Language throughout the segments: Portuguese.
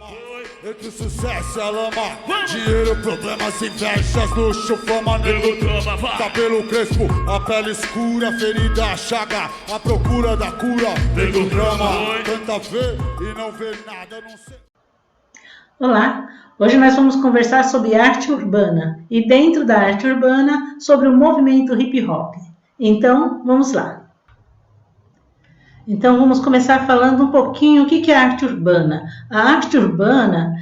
Entre o sucesso e a lama, dinheiro, problemas, invejas, luxo, fama, nego trama, cabelo crespo, a pele escura, ferida, chaga, a procura da cura, nego drama, tenta ver e não vê nada, não sei. Olá, hoje nós vamos conversar sobre arte urbana e dentro da arte urbana sobre o movimento hip hop. Então, vamos lá. Então, vamos começar falando um pouquinho o que é arte urbana. A arte urbana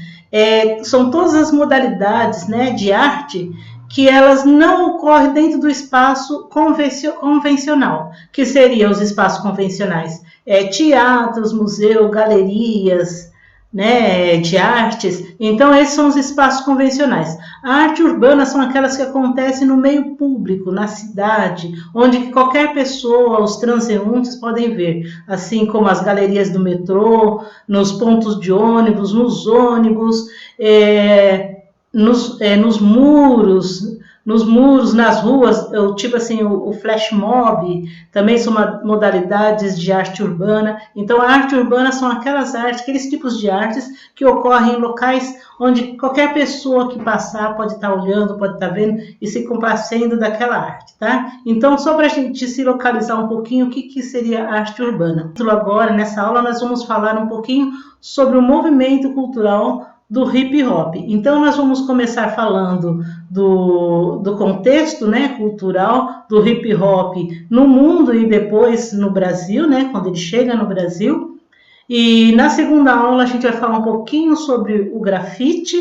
são todas as modalidades, né, de arte que elas não ocorrem dentro do espaço convencional, que seriam os espaços convencionais, teatros, museus, galerias, né, de artes. Então, esses são os espaços convencionais. A arte urbana são aquelas que acontecem no meio público, na cidade, onde qualquer pessoa, os transeuntes podem ver, assim como as galerias do metrô, nos pontos de ônibus, nos ônibus, nos muros, nas ruas, tipo assim, o flash mob, também são modalidades de arte urbana. Então, a arte urbana são aquelas artes, aqueles tipos de artes que ocorrem em locais onde qualquer pessoa que passar pode estar olhando, pode estar vendo e se complacendo daquela arte, tá? Então, só para a gente se localizar um pouquinho, o que seria a arte urbana? Agora, nessa aula, nós vamos falar um pouquinho sobre o movimento cultural do hip hop. Então, nós vamos começar falando do contexto, né, cultural do hip hop no mundo e depois no Brasil, né, quando ele chega no Brasil. E na segunda aula a gente vai falar um pouquinho sobre o grafite.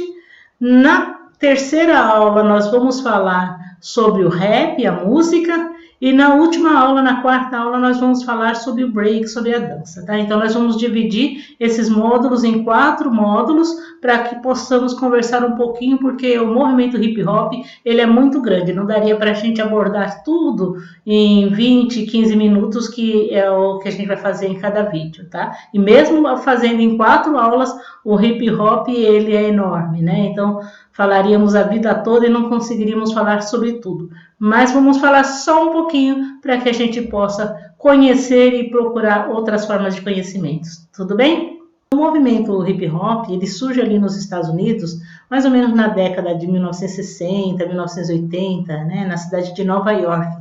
Na terceira aula nós vamos falar sobre o rap, a música. E na última aula, na quarta aula, nós vamos falar sobre o break, sobre a dança, tá? Então, nós vamos dividir esses módulos em 4 módulos para que possamos conversar um pouquinho, porque o movimento hip hop, ele é muito grande, não daria para a gente abordar tudo em 20, 15 minutos, que é o que a gente vai fazer em cada vídeo, tá? E mesmo fazendo em 4 aulas, o hip hop, ele é enorme, né? Então, falaríamos a vida toda e não conseguiríamos falar sobre tudo. Mas vamos falar só um pouquinho para que a gente possa conhecer e procurar outras formas de conhecimentos. Tudo bem? O movimento hip hop, ele surge ali nos Estados Unidos, mais ou menos na década de 1960, 1980, né, na cidade de Nova York.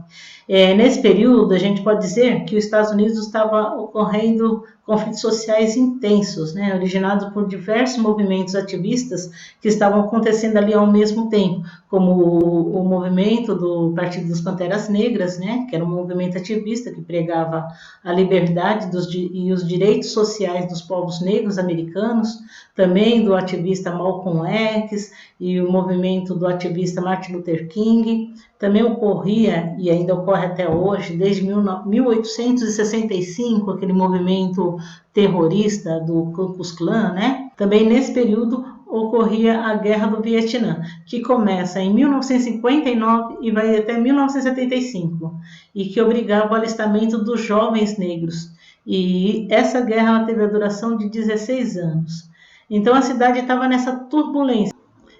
Nesse período, a gente pode dizer que os Estados Unidos estava ocorrendo conflitos sociais intensos, né, originados por diversos movimentos ativistas que estavam acontecendo ali ao mesmo tempo, como o movimento do Partido das Panteras Negras, né, que era um movimento ativista que pregava a liberdade e os direitos sociais dos povos negros americanos, também do ativista Malcolm X e o movimento do ativista Martin Luther King. Também ocorria, e ainda ocorre até hoje, desde 1865, aquele movimento terrorista do Ku Klux Klan, né? Também nesse período ocorria a Guerra do Vietnã, que começa em 1959 e vai até 1975, e que obrigava o alistamento dos jovens negros. E essa guerra teve a duração de 16 anos. Então a cidade estava nessa turbulência.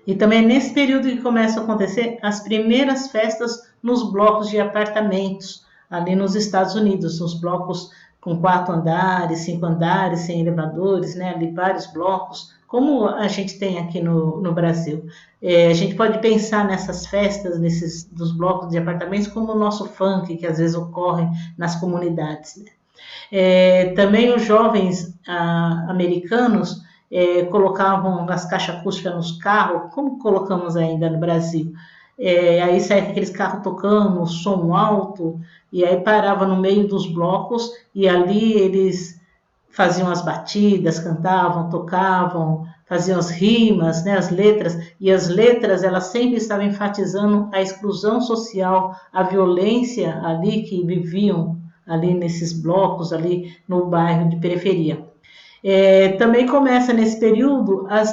E também é nesse período que começam a acontecer as primeiras festas nos blocos de apartamentos, ali nos Estados Unidos, nos blocos com 4 andares, 5 andares, sem elevadores, né? Ali vários blocos, como a gente tem aqui no Brasil. A gente pode pensar nessas festas, dos blocos de apartamentos, como o nosso funk, que às vezes ocorre nas comunidades, né? Também os jovens americanos colocavam as caixas acústicas nos carros, como colocamos ainda no Brasil. Aí saia aqueles carros tocando, som alto, e aí parava no meio dos blocos, e ali eles faziam as batidas, cantavam, tocavam, faziam as rimas, né, as letras, e as letras elas sempre estavam enfatizando a exclusão social, a violência ali que viviam ali nesses blocos, ali no bairro de periferia. Também começa nesse período a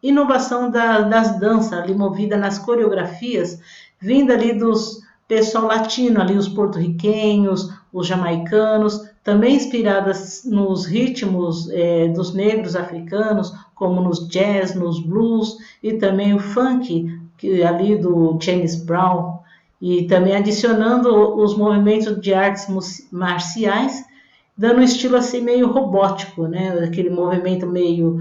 inovação das danças, ali movida nas coreografias, vinda ali dos pessoal latino, ali os porto-riquenhos, os jamaicanos, também inspiradas nos ritmos dos negros africanos, como nos jazz, nos blues, e também o funk, ali do James Brown, e também adicionando os movimentos de artes marciais, dando um estilo assim meio robótico, né? Aquele movimento meio,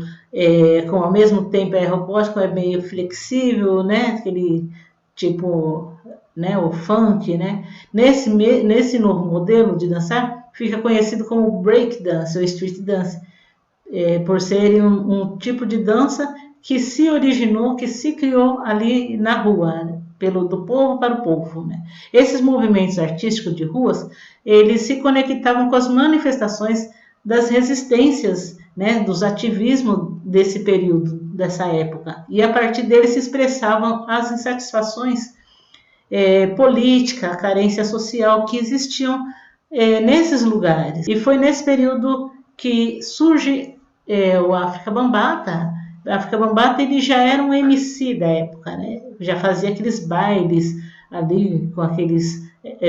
com ao mesmo tempo é robótico, é meio flexível, né? Aquele tipo, né? O funk, né? Nesse novo modelo de dançar, fica conhecido como break dance ou street dance, por ser um tipo de dança que se originou, que se criou ali na rua, né? Do povo para o povo, né? Esses movimentos artísticos de ruas, eles se conectavam com as manifestações das resistências, né? Dos ativismos desse período, dessa época. E a partir deles se expressavam as insatisfações política, a carência social que existiam nesses lugares. E foi nesse período que surge o África Bambaataa. O África Bambaataa ele já era um MC da época, né? Já fazia aqueles bailes ali com aqueles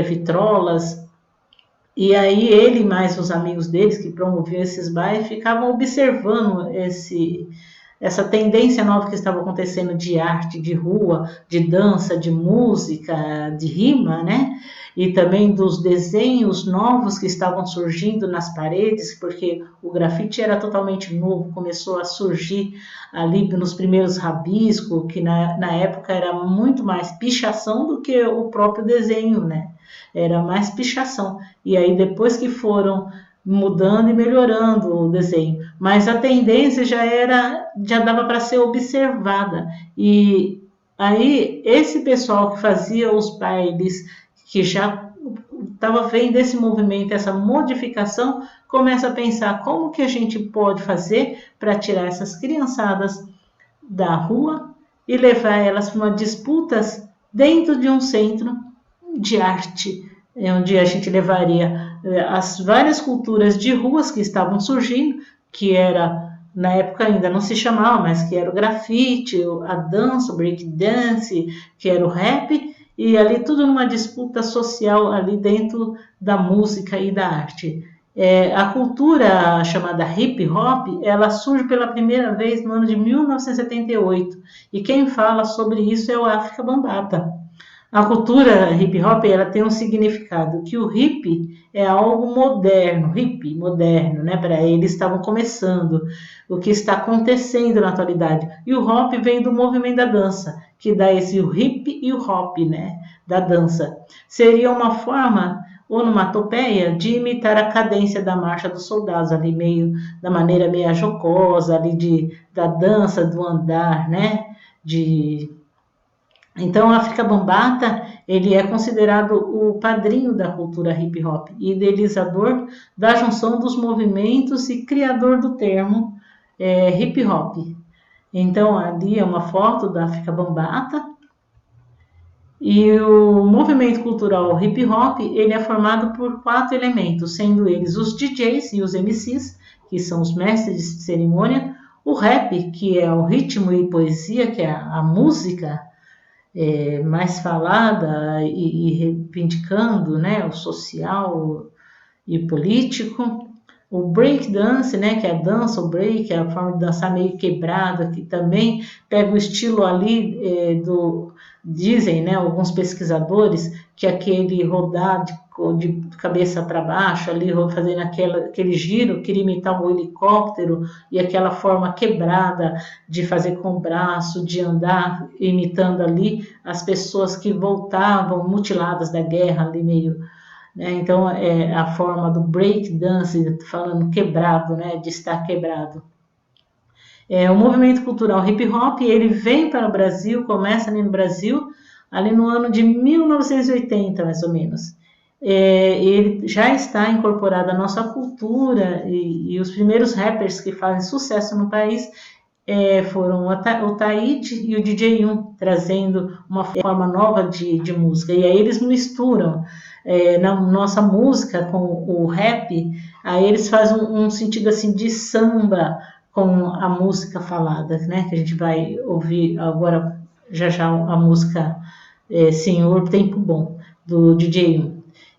vitrolas. E aí ele mais os amigos deles que promoviam esses bailes ficavam observando essa tendência nova que estava acontecendo de arte, de rua, de dança, de música, de rima, né? E também dos desenhos novos que estavam surgindo nas paredes, porque o grafite era totalmente novo, começou a surgir ali nos primeiros rabiscos, que na época era muito mais pichação do que o próprio desenho, né? Era mais pichação. E aí depois que foram mudando e melhorando o desenho, mas a tendência já dava para ser observada. E aí esse pessoal que fazia os bailes, que já estava vendo esse movimento, essa modificação, começa a pensar como que a gente pode fazer para tirar essas criançadas da rua e levar elas para uma disputas dentro de um centro de arte, onde a gente levaria as várias culturas de ruas que estavam surgindo, que era, na época ainda não se chamava, mas que era o grafite, a dança, o break dance, que era o rap, e ali tudo numa disputa social ali dentro da música e da arte. A cultura chamada hip hop, ela surge pela primeira vez no ano de 1978, e quem fala sobre isso é o África Bambaataa. A cultura hip hop ela tem um significado que o hip é algo moderno, hip moderno, né? Para eles estavam começando o que está acontecendo na atualidade. E o hop vem do movimento da dança, que dá o hip e o hop, né? Da dança. Seria uma forma onomatopeia de imitar a cadência da marcha dos soldados ali meio da maneira meio jocosa ali da dança do andar, né? Então, o África Bambaataa, ele é considerado o padrinho da cultura hip hop, idealizador da junção dos movimentos e criador do termo hip hop. Então, ali é uma foto da África Bambaataa. E o movimento cultural hip hop, ele é formado por 4 elementos, sendo eles os DJs e os MCs, que são os mestres de cerimônia, o rap, que é o ritmo e poesia, que é a música, mais falada e reivindicando, né, o social e político. O break dance, né, que é a dança, o break, é a forma de dançar meio quebrada, que também pega o estilo ali dizem, né, alguns pesquisadores, que aquele rodar de cabeça para baixo, ali fazendo aquele giro, queria imitar um helicóptero, e aquela forma quebrada de fazer com o braço, de andar, imitando ali as pessoas que voltavam mutiladas da guerra, ali meio... Então, é a forma do break dance, falando quebrado, né, de estar quebrado. O movimento cultural hip hop, ele vem para o Brasil, começa ali no Brasil, ali no ano de 1980, mais ou menos. Ele já está incorporado à nossa cultura, e os primeiros rappers que fazem sucesso no país foram o Taíde e o DJ1, trazendo uma forma nova de música. E aí eles misturam na nossa música com o rap, aí eles fazem um sentido assim de samba com a música falada, né? Que a gente vai ouvir agora já a música Senhor Tempo Bom, do DJ1.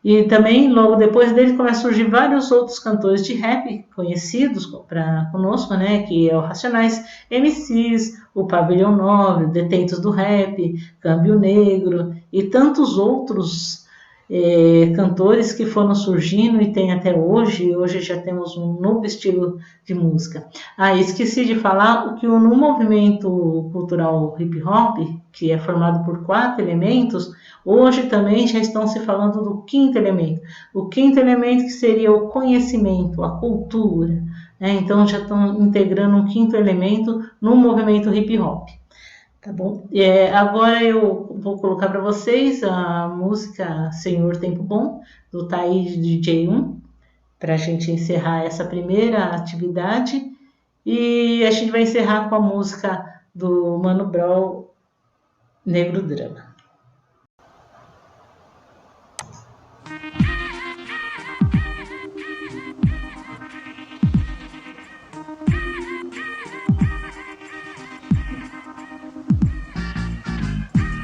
E também, logo depois dele, começam a surgir vários outros cantores de rap conhecidos para conosco, né? Que é o Racionais MCs, o Pavilhão 9, Detentos do Rap, Câmbio Negro e tantos outros cantores que foram surgindo e tem até hoje. Hoje já temos um novo estilo de música. Esqueci de falar que no movimento cultural hip hop, que é formado por 4 elementos, hoje também já estão se falando do 5º elemento. O 5º elemento que seria o conhecimento, a cultura, né? Então já estão integrando um 5º elemento no movimento hip hop. Tá bom? Agora eu vou colocar para vocês a música Senhor Tempo Bom, do Thaís DJ1, para a gente encerrar essa primeira atividade. E a gente vai encerrar com a música do Mano Brown, Negro Drama.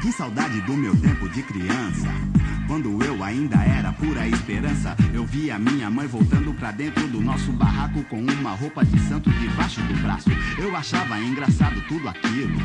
Que saudade do meu tempo de criança, quando eu ainda era pura esperança. Eu via minha mãe voltando pra dentro do nosso barraco com uma roupa de santo debaixo do braço. Eu achava engraçado tudo aquilo,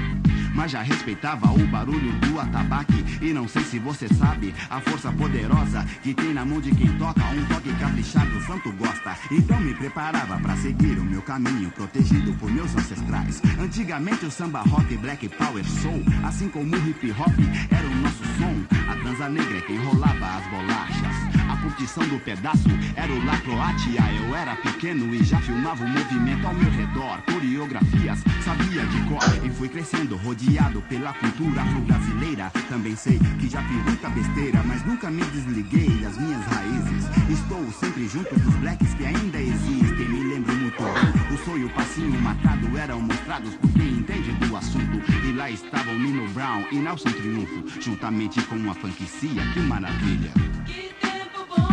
mas já respeitava o barulho do atabaque. E não sei se você sabe a força poderosa que tem na mão de quem toca. Um toque caprichado o santo gosta. Então me preparava pra seguir o meu caminho, protegido por meus ancestrais. Antigamente o samba rock, black power soul, assim como o hip hop era o nosso som. A transa negra é quem rolava as bolachas, a curtição do pedaço era o La Croatia. Eu era pequeno e já filmava o movimento ao meu redor, coreografias sabia de cor. E fui crescendo rodeado pela cultura afro-brasileira. Também sei que já fiz muita besteira, mas nunca me desliguei das minhas raízes. Estou sempre junto dos blacks que ainda existem. Me lembro muito bem, o sonho e o passinho marcado eram mostrados por quem entende do assunto. E lá estavam Nino Brown e Nelson Triunfo, juntamente com uma franquicia, que maravilha. Que tempo bom,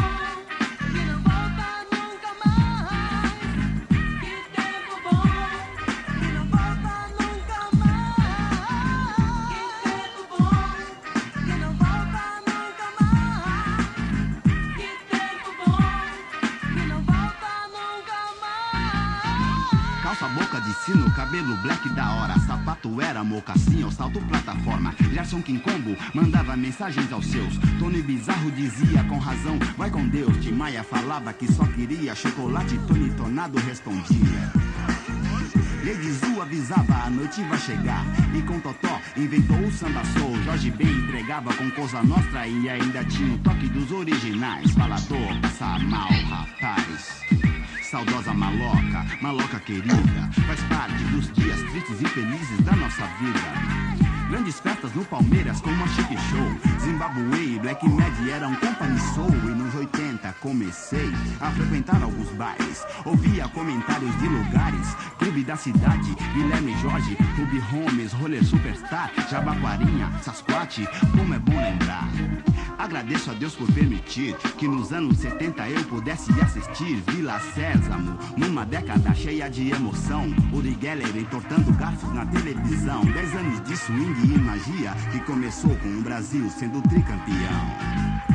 que não volta nunca mais. Que tempo bom, que não volta nunca mais. Que tempo bom, que não volta nunca mais. Que tempo bom, que não volta nunca mais. Calça boca de sino, cabelo black da hora, sapato era mocassim ou salto plataforma. Gerson Quincombo mandava mensagens aos seus, Tony Bizarro dizia com razão, vai com Deus. Tim Maia falava que só queria chocolate, Tony Tornado respondia. Lady Zu avisava, a noite vai chegar. E com Totó inventou o samba soul. Jorge Ben entregava com Cosa Nostra e ainda tinha o toque dos originais. Falador, passa mal, rapaz. Saudosa maloca, maloca querida, faz parte dos dias tristes e felizes da nossa vida. Grandes festas no Palmeiras como a Chic Show, Zimbabwe e Black Mad eram company soul. E nos 80 comecei a frequentar alguns bares, ouvia comentários de lugares, Clube da Cidade, Guilherme Jorge, Clube Holmes, Roller Superstar, Jabaquarinha, Sasquatch, como é bom lembrar. Agradeço a Deus por permitir que nos anos 70 eu pudesse assistir Vila Sésamo, numa década cheia de emoção. Uri Geller entortando garfos na televisão. 10 anos de swing e magia que começou com o Brasil sendo tricampeão.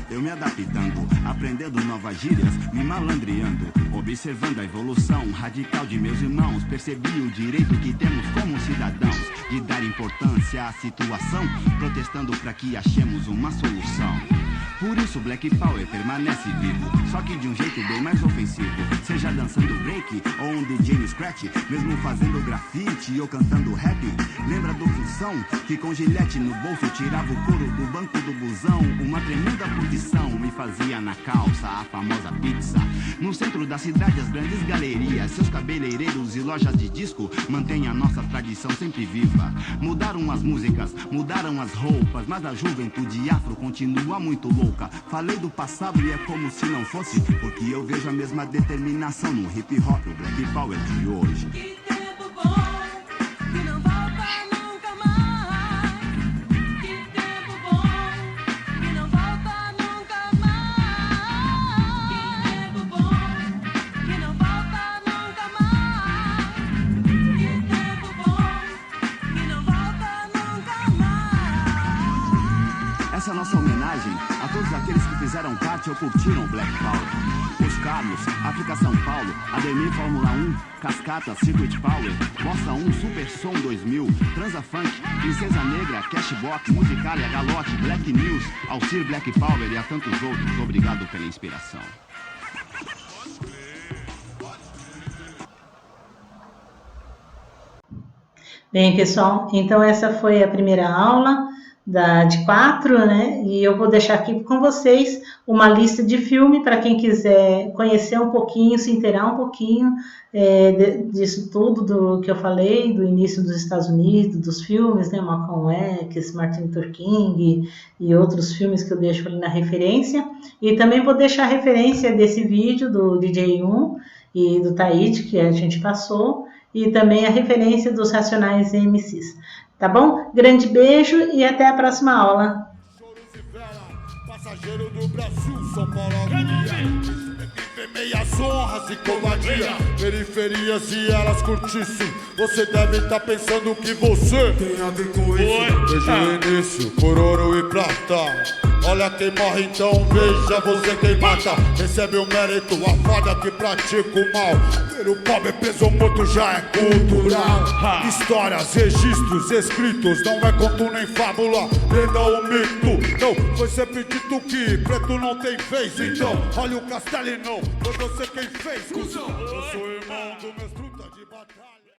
Eu me adaptando, aprendendo novas gírias, me malandreando, observando a evolução radical de meus irmãos. Percebi o direito que temos como cidadãos de dar importância à situação, protestando para que achemos uma solução. Por isso Black Power permanece vivo, só que de um jeito bem mais ofensivo. Seja dançando break ou um DJ no scratch, mesmo fazendo grafite ou cantando rap. Lembra do Função, que com gilete no bolso tirava o couro do banco do busão. Uma tremenda curtição me fazia na calça a famosa pizza. No centro da cidade as grandes galerias, seus cabeleireiros e lojas de disco mantêm a nossa tradição sempre viva. Mudaram as músicas, mudaram as roupas, mas a juventude afro continua muito louca. Falei do passado e é como se não fosse, porque eu vejo a mesma determinação no hip hop, o Black Power de hoje. Que tempo bom, que não volta nunca mais. Que tempo bom, que não volta nunca mais. Que tempo bom, que não volta nunca mais. Que tempo curtiram Black Power. Os Carlos, África São Paulo, Ademir Fórmula 1, Cascata, Circuit Power, Bossa 1, Super Som 2000, Transa Funk, Princesa Negra, Cashbox, Musicália, Galote, Black News, Alcir Black Power e a tantos outros. Obrigado pela inspiração. Bem, pessoal, então essa foi a primeira aula de 4, né? E eu vou deixar aqui com vocês uma lista de filme para quem quiser conhecer um pouquinho, se inteirar um pouquinho disso tudo do que eu falei, do início dos Estados Unidos, dos filmes, né? Malcolm X, Martin Luther King e outros filmes que eu deixo ali na referência. E também vou deixar a referência desse vídeo do DJ1 e do Taíde, que a gente passou, e também a referência dos Racionais MCs. Tá bom? Grande beijo e até a próxima aula. Passageiro do Brasil, São Paulo, meias honras e covardia, periferias e elas curtissem. Você deve estar pensando que você tem a ver com isso. Desde o início, por ouro e prata. Olha quem morre, então veja você quem mata. Recebe o mérito, a foda que pratica o mal. Ver o pobre preso morto já é cultural. Histórias, registros, escritos, não é conto nem fábula, lenda ou mito. Não, foi sempre dito que preto não tem vez. Então, olha o Castelo e não, foi você quem fez. Eu sou irmão do meu